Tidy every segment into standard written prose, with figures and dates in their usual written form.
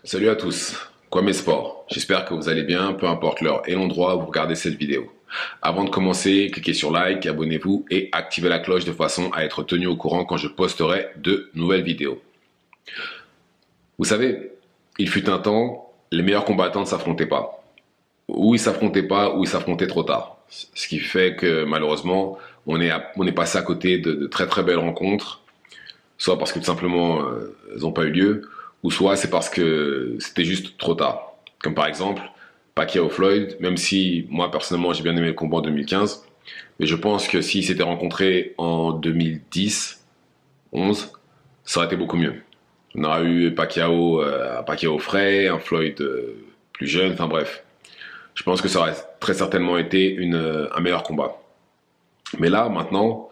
Salut à tous, Kwame Sport. J'espère que vous allez bien, peu importe l'heure et l'endroit où vous regardez cette vidéo. Avant de commencer, cliquez sur like, abonnez-vous et activez la cloche de façon à être tenu au courant quand je posterai de nouvelles vidéos. Vous savez, il fut un temps, les meilleurs combattants ne s'affrontaient pas. Ou ils s'affrontaient pas, ou ils s'affrontaient trop tard. Ce qui fait que malheureusement, on est passé à côté de très très belles rencontres, soit parce que tout simplement elles n'ont pas eu lieu, ou soit c'est parce que c'était juste trop tard. Comme par exemple Pacquiao Floyd, même si moi personnellement j'ai bien aimé le combat en 2015, mais je pense que s'ils s'étaient rencontrés en 2010, 11, ça aurait été beaucoup mieux. On aurait eu Pacquiao frais, un Floyd plus jeune, enfin bref. Je pense que ça aurait très certainement été un meilleur combat. Mais là, maintenant,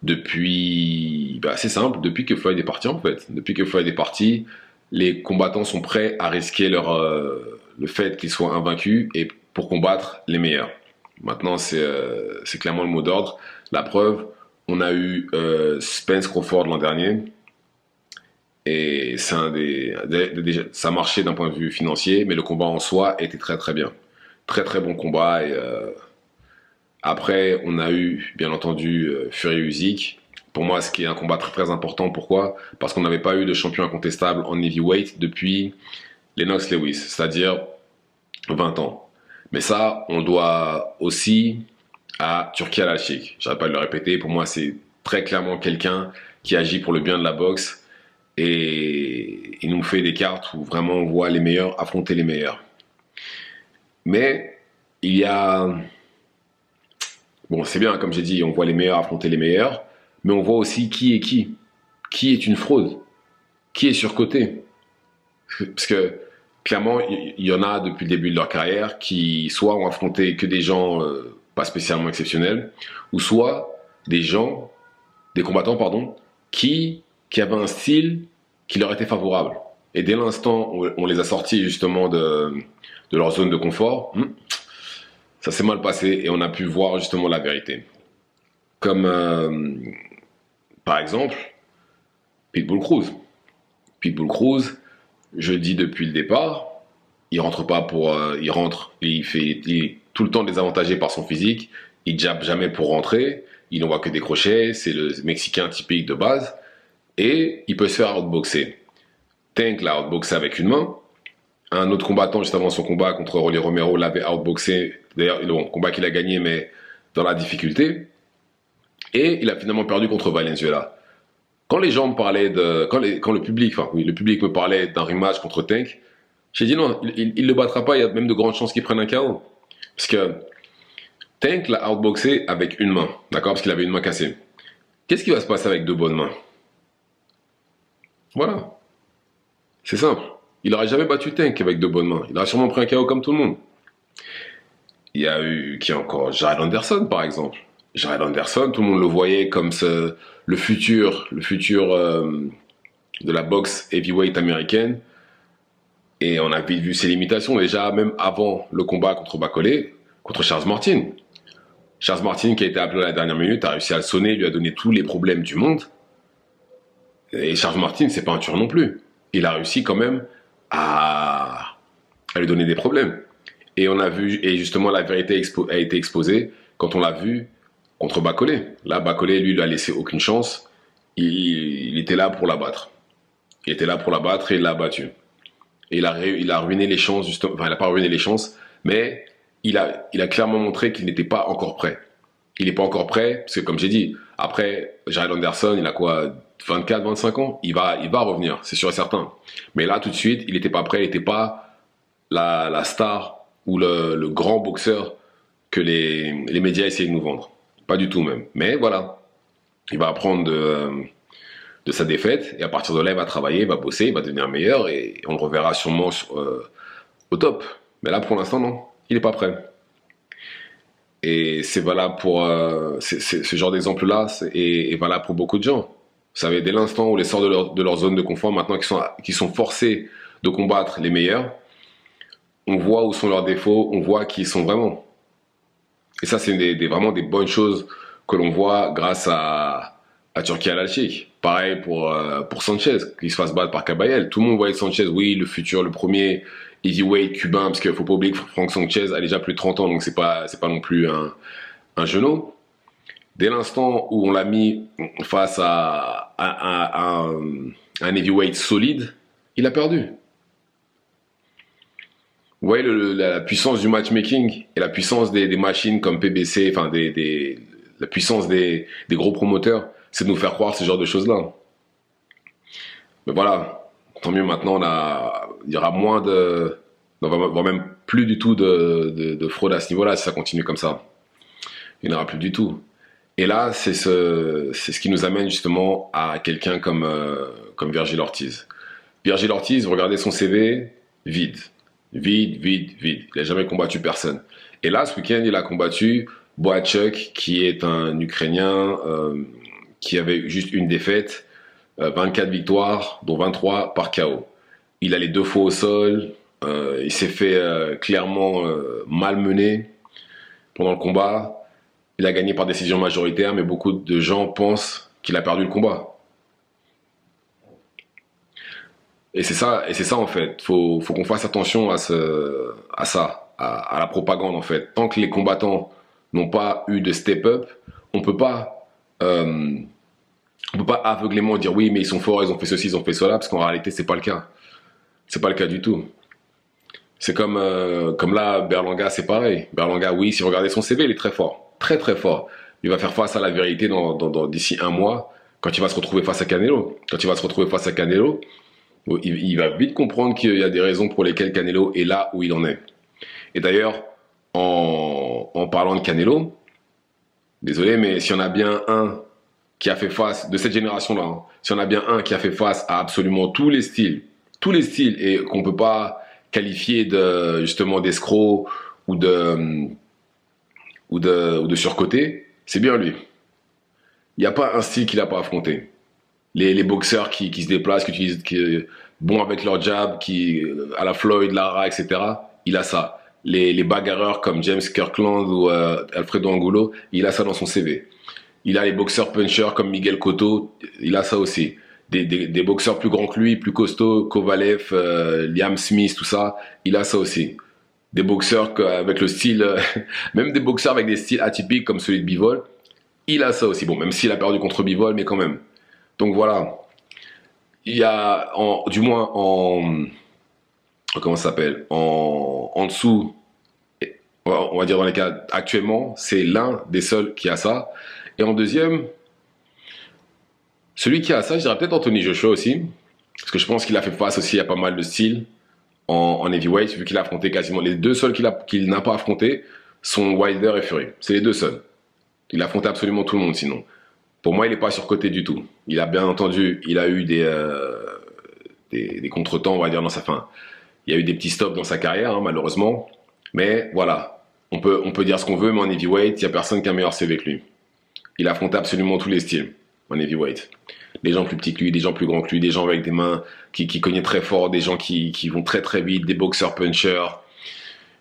c'est simple, depuis que Floyd est parti en fait. Depuis que Floyd est parti, les combattants sont prêts à risquer le fait qu'ils soient invaincus et pour combattre les meilleurs. Maintenant, c'est clairement le mot d'ordre. La preuve, on a eu Spence Crawford l'an dernier et ça marchait d'un point de vue financier, mais le combat en soi était très très bien. Très très bon combat et après, on a eu, bien entendu, Fury Usyk. Pour moi, ce qui est un combat très très important. Pourquoi? Parce qu'on n'avait pas eu de champion incontestable en heavyweight depuis Lennox Lewis, c'est-à-dire 20 ans. Mais ça, on doit aussi à Turki Al-Sheikh. J'arrête pas de le répéter. Pour moi, c'est très clairement quelqu'un qui agit pour le bien de la boxe et il nous fait des cartes où vraiment on voit les meilleurs affronter les meilleurs. Mais il y a bon, c'est bien, comme j'ai dit, on voit les meilleurs affronter les meilleurs, mais on voit aussi qui est qui. Qui est une fraude. Qui est surcoté. Parce que, clairement, il y en a depuis le début de leur carrière qui, soit ont affronté que des gens pas spécialement exceptionnels, ou soit des combattants, pardon, qui avaient un style qui leur était favorable. Et dès l'instant où on les a sortis justement de leur zone de confort, ça s'est mal passé et on a pu voir justement la vérité. Comme par exemple Pitbull Cruz. Pitbull Cruz, je dis depuis le départ, il rentre pas pour, il rentre, il est tout le temps désavantagé par son physique, il jappe jamais pour rentrer, il n'envoie que des crochets, c'est le Mexicain typique de base et il peut se faire outboxer. Tank l'a outboxé avec une main. Un autre combattant, juste avant son combat contre Rolly Romero, l'avait outboxé. D'ailleurs, le combat qu'il a gagné, mais dans la difficulté. Et il a finalement perdu contre Valenzuela. Quand les gens me parlaient quand le public, enfin oui, le public me parlait d'un rematch contre Tank, j'ai dit non, il le battra pas, il y a même de grandes chances qu'il prenne un KO. Parce que Tank l'a outboxé avec une main, d'accord, parce qu'il avait une main cassée. Qu'est-ce qui va se passer avec deux bonnes mains? Voilà. C'est simple. Il n'aurait jamais battu Tank avec deux bonnes mains. Il aurait sûrement pris un KO comme tout le monde. Il y a eu, qui encore, Jared Anderson par exemple. Jared Anderson, tout le monde le voyait comme le futur de la boxe heavyweight américaine. Et on avait vu ses limitations déjà même avant le combat contre Bacolé, contre Charles Martin. Charles Martin, qui a été appelé à la dernière minute, a réussi à le sonner, lui a donné tous les problèmes du monde. Et Charles Martin, c'est pas un tueur non plus. Il a réussi quand même à lui donner des problèmes. Et on a vu, et justement la vérité a été exposée quand on l'a vu contre Bacolé. Là, Bacolé, lui, il a laissé aucune chance. Il était là pour la battre. Il était là pour la battre et il l'a battu. Et il a ruiné les chances, justement. Enfin, il n'a pas ruiné les chances, mais il a clairement montré qu'il n'était pas encore prêt. Il n'est pas encore prêt, parce que comme j'ai dit, après, Jared Anderson, il a quoi, 24, 25 ans? Il va revenir, c'est sûr et certain. Mais là, tout de suite, il n'était pas prêt, il n'était pas la star ou le grand boxeur que les médias essayaient de nous vendre. Pas du tout même. Mais voilà, il va apprendre de sa défaite et à partir de là, il va travailler, il va bosser, il va devenir meilleur et on le reverra sûrement au top. Mais là, pour l'instant, non, il n'est pas prêt. Et c'est valable pour ce genre d'exemple-là est valable pour beaucoup de gens. Vous savez, dès l'instant où les sortent de leur zone de confort, maintenant qu'ils sont forcés de combattre les meilleurs, on voit où sont leurs défauts, on voit qui ils sont vraiment. Et ça, c'est vraiment des bonnes choses que l'on voit grâce à à Turquie Al-Sheikh. Pareil pour Sanchez, qu'il se fasse battre par Kabayel. Tout le monde voyait Sanchez, oui, le futur, le premier heavyweight cubain, parce qu'il faut pas oublier que Frank Sanchez a déjà plus de 30 ans, donc c'est pas non plus un genou. Dès l'instant où on l'a mis face à un heavyweight solide, il a perdu. Vous voyez la puissance du matchmaking et la puissance des machines comme PBC, enfin la puissance des gros promoteurs, c'est de nous faire croire ce genre de choses-là. Mais voilà, tant mieux maintenant, il y aura moins voire même plus du tout de fraude à ce niveau-là si ça continue comme ça. Il n'y en aura plus du tout. Et là, c'est ce qui nous amène justement à quelqu'un comme Vergil Ortiz. Vergil Ortiz, regardez son CV, vide. Vide. Il n'a jamais combattu personne. Et là, ce week-end, il a combattu Boachuk, qui est un Ukrainien qui avait juste une défaite, 24 victoires, dont 23 par KO. Il a les 2 fois au sol, il s'est fait clairement malmener pendant le combat. Il a gagné par décision majoritaire, mais beaucoup de gens pensent qu'il a perdu le combat. Et c'est ça en fait. Faut qu'on fasse attention à ça, à la propagande en fait. Tant que les combattants n'ont pas eu de step-up, on peut pas aveuglément dire oui, mais ils sont forts, ils ont fait ceci, ils ont fait cela, parce qu'en réalité c'est pas le cas. C'est pas le cas du tout. C'est comme là, Berlanga, c'est pareil. Berlanga, oui, si vous regardez son CV, il est très fort, très fort. Il va faire face à la vérité d'ici un mois, quand il va se retrouver face à Canelo. Quand il va se retrouver face à Canelo, il va vite comprendre qu'il y a des raisons pour lesquelles Canelo est là où il en est. Et d'ailleurs, en parlant de Canelo, désolé, mais s'il y en a bien un qui a fait face, de cette génération-là, hein, s'il y en a bien un qui a fait face à absolument tous les styles, et qu'on peut pas qualifier justement d'escroc ou de surcoté, c'est bien lui. Il n'y a pas un style qu'il n'a pas affronté. Les boxeurs qui se déplacent, qui utilisent, bons avec leur jab, à la Floyd, Lara, etc. Il a ça. Les bagarreurs comme James Kirkland ou Alfredo Angulo, il a ça dans son CV. Il a les boxeurs punchers comme Miguel Cotto, il a ça aussi. Des boxeurs plus grands que lui, plus costauds, Kovalev, Liam Smith, tout ça, il a ça aussi. Des boxeurs avec le style, même des boxeurs avec des styles atypiques comme celui de Bivol, il a ça aussi. Bon, même s'il a perdu contre Bivol, mais quand même. Donc voilà, il y a, du moins comment ça s'appelle, en dessous, on va dire dans les cas actuellement, c'est l'un des seuls qui a ça. Et en deuxième, celui qui a ça, je dirais peut-être Anthony Joshua aussi, parce que je pense qu'il a fait face aussi à pas mal de styles en heavyweight, vu qu'il a affronté quasiment les 2 seuls qu'il n'a pas affronté sont Wilder et Fury. C'est les 2 seuls. Il a affronté absolument tout le monde sinon. Pour moi, il n'est pas surcoté du tout. Il a bien entendu, il a eu des contretemps, on va dire, dans sa fin. Il y a eu des petits stops dans sa carrière, hein, malheureusement. Mais voilà, on peut dire ce qu'on veut, mais en heavyweight, il n'y a personne qui a un meilleur CV que lui. Il a affronté absolument tous les styles en heavyweight. Des gens plus petits que lui, des gens plus grands que lui, des gens avec des mains qui cognaient très fort, des gens qui vont très très vite, des boxeurs punchers,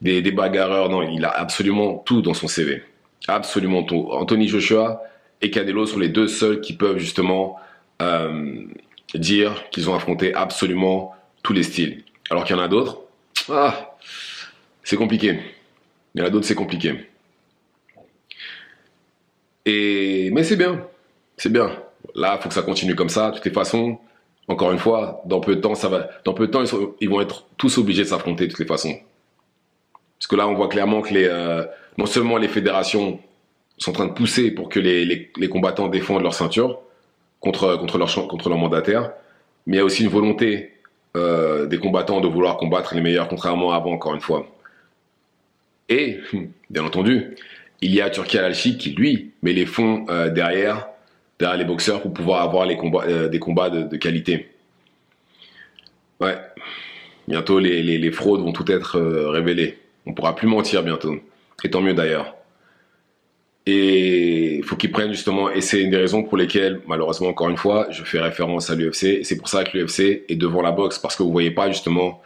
des bagarreurs. Non, il a absolument tout dans son CV. Absolument tout. Anthony Joshua et Canelo sont les 2 seuls qui peuvent justement dire qu'ils ont affronté absolument tous les styles. Alors qu'il y en a d'autres, c'est compliqué. Il y en a d'autres, c'est compliqué. Mais c'est bien. C'est bien. Là, il faut que ça continue comme ça. De toutes les façons, encore une fois, dans peu de temps, ils vont être tous obligés de s'affronter de toutes les façons. Parce que là, on voit clairement que non seulement les fédérations sont en train de pousser pour que les combattants défendent leur ceinture contre leur mandataire, mais il y a aussi une volonté des combattants de vouloir combattre les meilleurs, contrairement à avant, encore une fois. Et, bien entendu, il y a Turki Al-Sheikh qui, lui, met les fonds derrière les boxeurs pour pouvoir avoir des combats de qualité. Ouais. Bientôt, les fraudes vont tout être révélées. On ne pourra plus mentir bientôt. Et tant mieux d'ailleurs. Et il faut qu'ils prennent justement, et c'est une des raisons pour lesquelles, malheureusement, encore une fois, je fais référence à l'UFC. C'est pour ça que l'UFC est devant la boxe, parce que vous ne voyez pas justement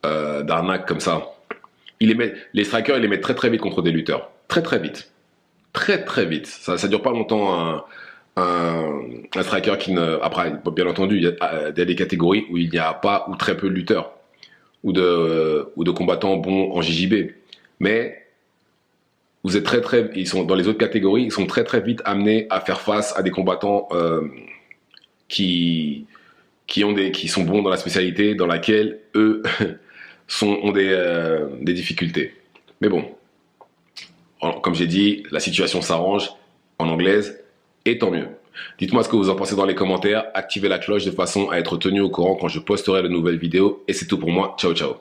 d'arnaque comme ça. Les strikers, ils les mettent très très vite contre des lutteurs. Très très vite. Très très vite. Ça dure pas longtemps un striker qui ne... Après, bien entendu, il y a des catégories où il n'y a pas ou très peu de lutteurs ou de combattants bons en JJB. Mais vous êtes ils sont dans les autres catégories, ils sont très très vite amenés à faire face à des combattants qui qui sont bons dans la spécialité dans laquelle eux ont des difficultés. Mais bon, comme j'ai dit, la situation s'arrange en anglaise et tant mieux. Dites-moi ce que vous en pensez dans les commentaires, activez la cloche de façon à être tenu au courant quand je posterai de nouvelles vidéos et c'est tout pour moi. Ciao ciao.